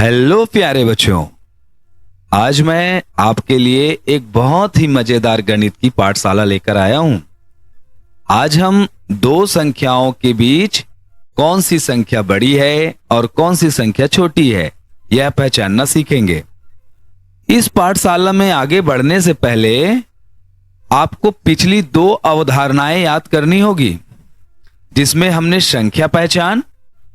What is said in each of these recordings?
Hello प्यारे बच्चों। आज मैं आपके लिए एक बहुत ही मजेदार गणित की पाठशाला लेकर आया हूं। आज हम दो संख्याओं के बीच कौन सी संख्या बड़ी है और कौन सी संख्या छोटी है, यह पहचानना सीखेंगे। इस पाठशाला में आगे बढ़ने से पहले आपको पिछली दो अवधारणाएं याद करनी होगी, जिसमें हमने संख्या पहचान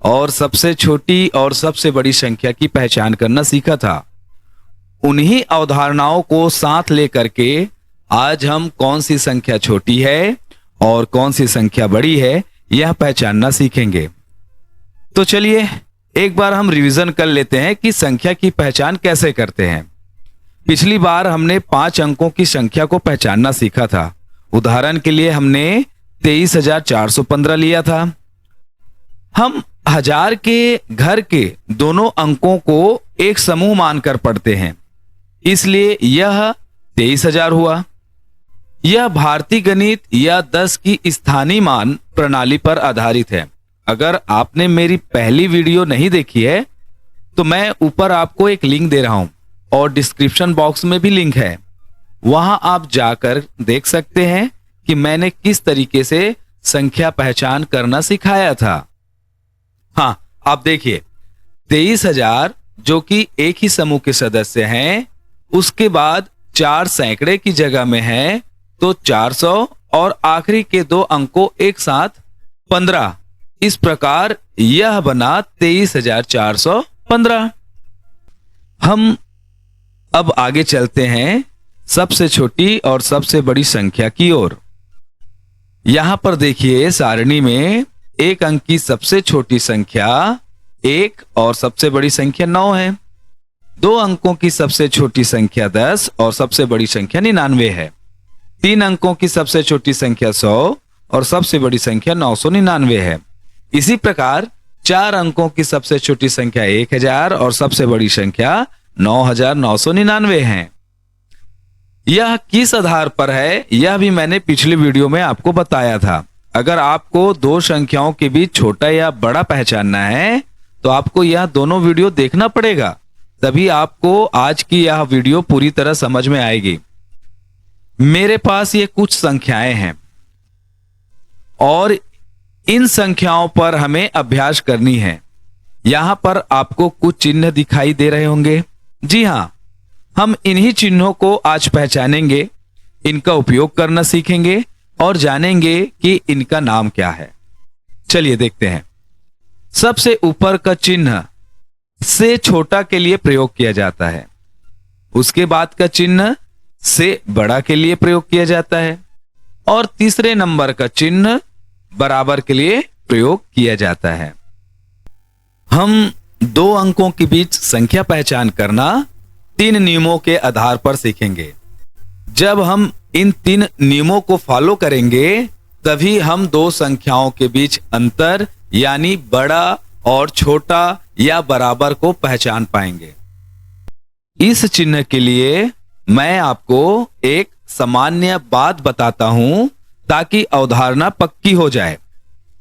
और सबसे छोटी और सबसे बड़ी संख्या की पहचान करना सीखा था। उन्हीं अवधारणाओं को साथ लेकर के आज हम कौन सी संख्या छोटी है और कौन सी संख्या बड़ी है, यह पहचानना सीखेंगे। तो चलिए एक बार हम रिवीजन कर लेते हैं कि संख्या की पहचान कैसे करते हैं। पिछली बार हमने 5 अंकों की संख्या को पहचानना सीखा था। उदाहरण के लिए हमने 23,415 लिया था। हम हजार के घर के दोनों अंकों को एक समूह मानकर पढ़ते हैं, इसलिए यह 23,000 हुआ। यह भारतीय गणित या 10 की स्थानीय मान प्रणाली पर आधारित है। अगर आपने मेरी पहली वीडियो नहीं देखी है तो मैं ऊपर आपको एक लिंक दे रहा हूं और डिस्क्रिप्शन बॉक्स में भी लिंक है। वहां आप जाकर देख सकते हैं कि मैंने किस तरीके से संख्या पहचान करना सिखाया था। हाँ, आप देखिए 23,000 जो कि एक ही समूह के सदस्य हैं, उसके बाद 4 सैकड़े की जगह में है तो 400 और आखिरी के दो अंकों एक साथ 15। इस प्रकार यह बना 23,415। हम अब आगे चलते हैं सबसे छोटी और सबसे बड़ी संख्या की ओर। यहां पर देखिए सारणी में एक अंक की सबसे छोटी संख्या 1 और सबसे बड़ी संख्या 9 है। 2 अंकों की सबसे छोटी संख्या 10 और सबसे बड़ी संख्या 99 है। 3 अंकों की सबसे छोटी संख्या 100 और सबसे बड़ी संख्या 999 है। इसी प्रकार 4 अंकों की सबसे छोटी संख्या 1000 और सबसे बड़ी संख्या 9,999 है। यह किस आधार पर है, यह भी मैंने पिछली वीडियो में आपको बताया था। अगर आपको दो संख्याओं के बीच छोटा या बड़ा पहचानना है तो आपको यह दोनों वीडियो देखना पड़ेगा, तभी आपको आज की यह वीडियो पूरी तरह समझ में आएगी। मेरे पास ये कुछ संख्याएं हैं और इन संख्याओं पर हमें अभ्यास करनी है। यहां पर आपको कुछ चिन्ह दिखाई दे रहे होंगे। जी हां, हम इन्हीं चिन्हों को आज पहचानेंगे, इनका उपयोग करना सीखेंगे और जानेंगे कि इनका नाम क्या है। चलिए देखते हैं। सबसे ऊपर का चिन्ह से छोटा के लिए प्रयोग किया जाता है। उसके बाद का चिन्ह से बड़ा के लिए प्रयोग किया जाता है और तीसरे नंबर का चिन्ह बराबर के लिए प्रयोग किया जाता है। हम 2 अंकों के बीच संख्या पहचान करना 3 नियमों के आधार पर सीखेंगे। जब हम इन 3 नियमों को फॉलो करेंगे तभी हम 2 संख्याओं के बीच अंतर यानी बड़ा और छोटा या बराबर को पहचान पाएंगे। इस चिन्ह के लिए मैं आपको एक सामान्य बात बताता हूं ताकि अवधारणा पक्की हो जाए।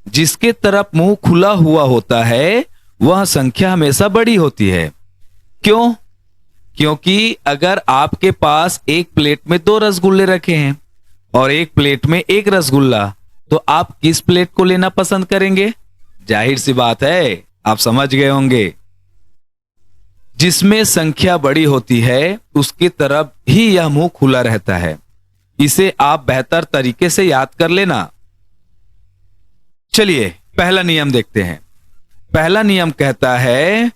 जिसके तरफ मुंह खुला हुआ होता है वह संख्या हमेशा बड़ी होती है। क्यों? क्योंकि अगर आपके पास एक प्लेट में 2 रसगुल्ले रखे हैं और एक प्लेट में 1 रसगुल्ला, तो आप किस प्लेट को लेना पसंद करेंगे? जाहिर सी बात है, आप समझ गए होंगे। जिसमें संख्या बड़ी होती है उसकी तरफ ही यह मुंह खुला रहता है। इसे आप बेहतर तरीके से याद कर लेना। चलिए पहला नियम देखते हैं। पहला नियम कहता है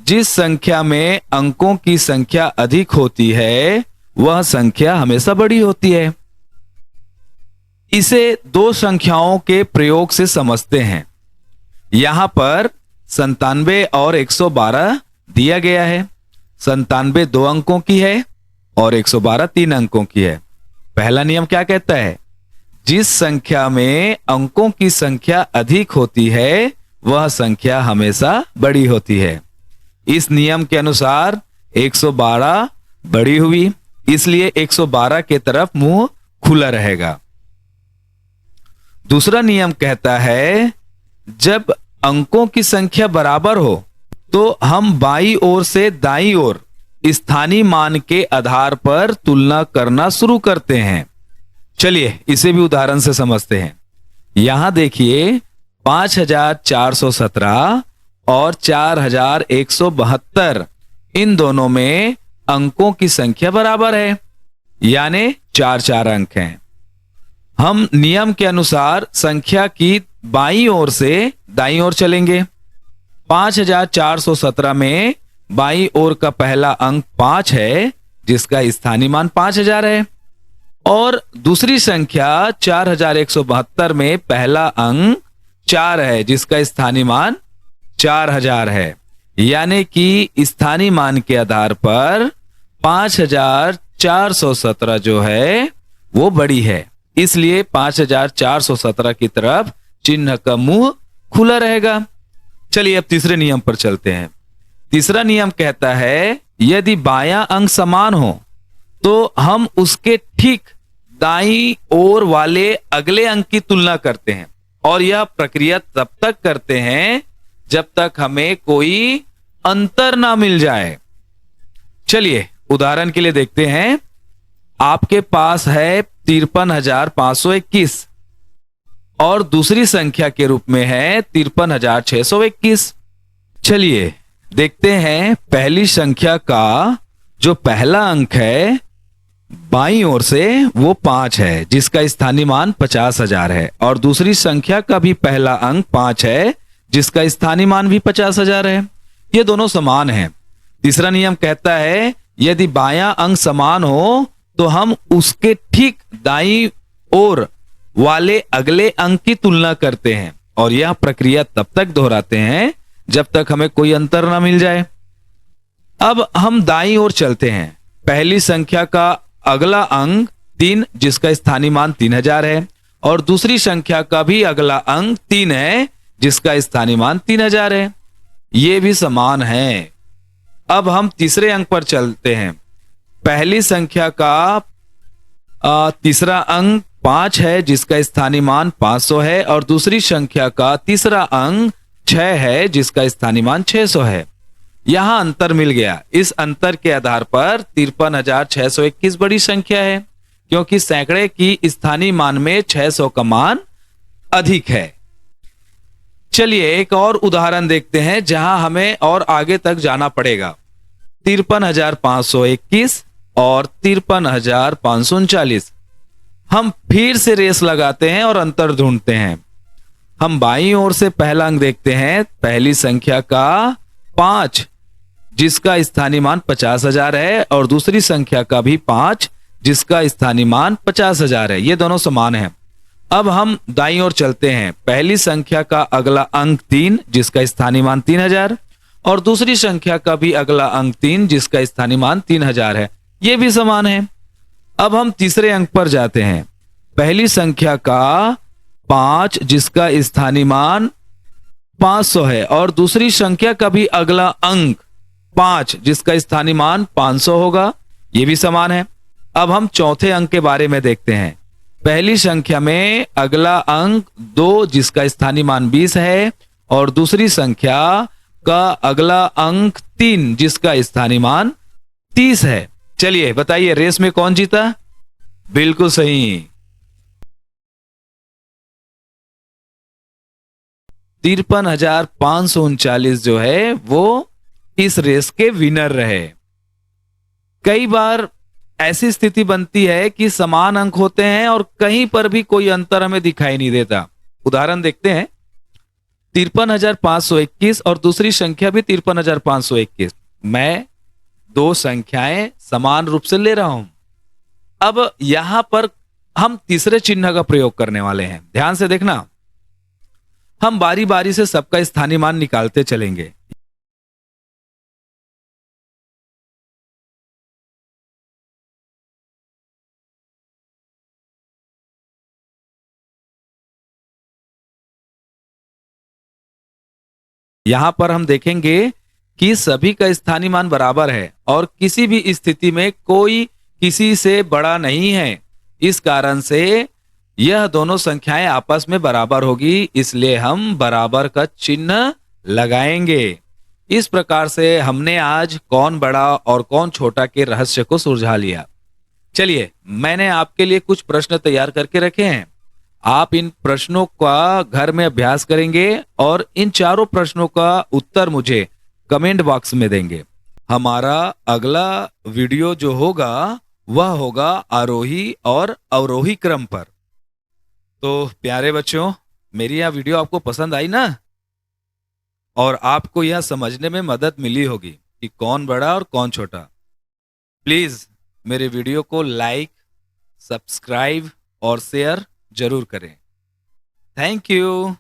जिस संख्या में अंकों की संख्या अधिक होती है वह संख्या हमेशा बड़ी होती है। इसे 2 संख्याओं के प्रयोग से समझते हैं। यहां पर 97 और 112 दिया गया है। 97 2 अंकों की है और 112 3 अंकों की है। पहला नियम क्या कहता है? जिस संख्या में अंकों की संख्या अधिक होती है वह संख्या हमेशा बड़ी होती है। इस नियम के अनुसार 112 बड़ी हुई, इसलिए 112 के तरफ मुंह खुला रहेगा। दूसरा नियम कहता है जब अंकों की संख्या बराबर हो तो हम बाईं ओर से दाईं ओर स्थानीय मान के आधार पर तुलना करना शुरू करते हैं। चलिए इसे भी उदाहरण से समझते हैं। यहां देखिए 5417 और 4172, इन दोनों में अंकों की संख्या बराबर है, यानी 4-4 अंक हैं। हम नियम के अनुसार संख्या की बाईं ओर से दाईं ओर चलेंगे। 5417 में बाईं ओर का पहला अंक 5 है, जिसका स्थानीय मान 5000 है, और दूसरी संख्या 4172 में पहला अंक 4 है, जिसका स्थानीय मान 4000 है। यानी कि स्थानीय मान के आधार पर 5417 जो है वो बड़ी है, इसलिए 5417 की तरफ चिन्ह का मुंह खुला रहेगा। चलिए अब तीसरे नियम पर चलते हैं। तीसरा नियम कहता है यदि बायां अंक समान हो तो हम उसके ठीक दाईं ओर वाले अगले अंक की तुलना करते हैं, और यह प्रक्रिया तब तक करते हैं जब तक हमें कोई अंतर ना मिल जाए। चलिए उदाहरण के लिए देखते हैं। आपके पास है 53,521 और दूसरी संख्या के रूप में है 53,621। चलिए देखते हैं, पहली संख्या का जो पहला अंक है बाईं ओर से वो 5 है, जिसका स्थानीय मान 50,000 है, और दूसरी संख्या का भी पहला अंक 5 है, जिसका स्थानीय मान भी 50,000 है। ये दोनों समान हैं। तीसरा नियम कहता है यदि बायां अंक समान हो तो हम उसके ठीक दाईं ओर वाले अगले अंक की तुलना करते हैं, और यह प्रक्रिया तब तक दोहराते हैं जब तक हमें कोई अंतर ना मिल जाए। अब हम दाईं ओर चलते हैं। पहली संख्या का अगला अंक 3, जिसका स्थानीय मान 3000 है, और दूसरी संख्या का भी अगला अंक 3 है, जिसका स्थानीय मान 3000 है। ये भी समान है। अब हम तीसरे अंक पर चलते हैं। पहली संख्या का तीसरा अंक 5 है, जिसका स्थानीय मान 500 है, और दूसरी संख्या का तीसरा अंक 6 है, जिसका स्थानीय मान 600 है। यहां अंतर मिल गया। इस अंतर के आधार पर 53,621 बड़ी संख्या है, क्योंकि सैकड़े की स्थानीय मान में 600 का मान अधिक है। चलिए एक और उदाहरण देखते हैं जहां हमें और आगे तक जाना पड़ेगा। 53,521 और 53,539। हम फिर से रेस लगाते हैं और अंतर ढूंढते हैं। हम बाईं ओर से पहला अंक देखते हैं। पहली संख्या का 5, जिसका स्थानीय मान 50,000 है, और दूसरी संख्या का भी 5, जिसका स्थानीय मान 50,000 है। ये दोनों समान हैं। अब हम दाईं ओर चलते हैं। पहली संख्या का अगला अंक 3, जिसका स्थानीय मान 3000, और दूसरी संख्या का भी अगला अंक 3, जिसका स्थानीय मान 3000 है। ये भी समान है। अब हम तीसरे अंक पर जाते हैं। पहली संख्या का 5, जिसका स्थानीय मान 500 है, और दूसरी संख्या का भी अगला अंक 5, जिसका स्थानीय मान 500 होगा। ये भी समान है। अब हम चौथे अंक के बारे में देखते हैं। पहली संख्या में अगला अंक 2, जिसका स्थानीय मान 20 है, और दूसरी संख्या का अगला अंक 3, जिसका स्थानीय मान 30 है। चलिए बताइए रेस में कौन जीता? बिल्कुल सही, 53,539 जो है वो इस रेस के विनर रहे। कई बार ऐसी स्थिति बनती है कि समान अंक होते हैं और कहीं पर भी कोई अंतर हमें दिखाई नहीं देता। उदाहरण देखते हैं। 53,521 और दूसरी संख्या भी 53,521। मैं दो संख्याएं समान रूप से ले रहा हूं। अब यहां पर हम तीसरे चिन्ह का प्रयोग करने वाले हैं। ध्यान से देखना, हम बारी बारी से सबका स्थानीय मान निकालते चलेंगे। यहां पर हम देखेंगे कि सभी का स्थानीय मान बराबर है और किसी भी स्थिति में कोई किसी से बड़ा नहीं है। इस कारण से यह दोनों संख्याएं आपस में बराबर होगी, इसलिए हम बराबर का चिन्ह लगाएंगे। इस प्रकार से हमने आज कौन बड़ा और कौन छोटा के रहस्य को सुलझा लिया। चलिए, मैंने आपके लिए कुछ प्रश्न तैयार करके रखे हैं। आप इन प्रश्नों का घर में अभ्यास करेंगे और इन चारों प्रश्नों का उत्तर मुझे कमेंट बॉक्स में देंगे। हमारा अगला वीडियो जो होगा वह होगा आरोही और अवरोही क्रम पर। तो प्यारे बच्चों, मेरी यह वीडियो आपको पसंद आई ना? और आपको यह समझने में मदद मिली होगी कि कौन बड़ा और कौन छोटा। प्लीज मेरे वीडियो को लाइक, सब्सक्राइब और शेयर जरूर करें। Thank you.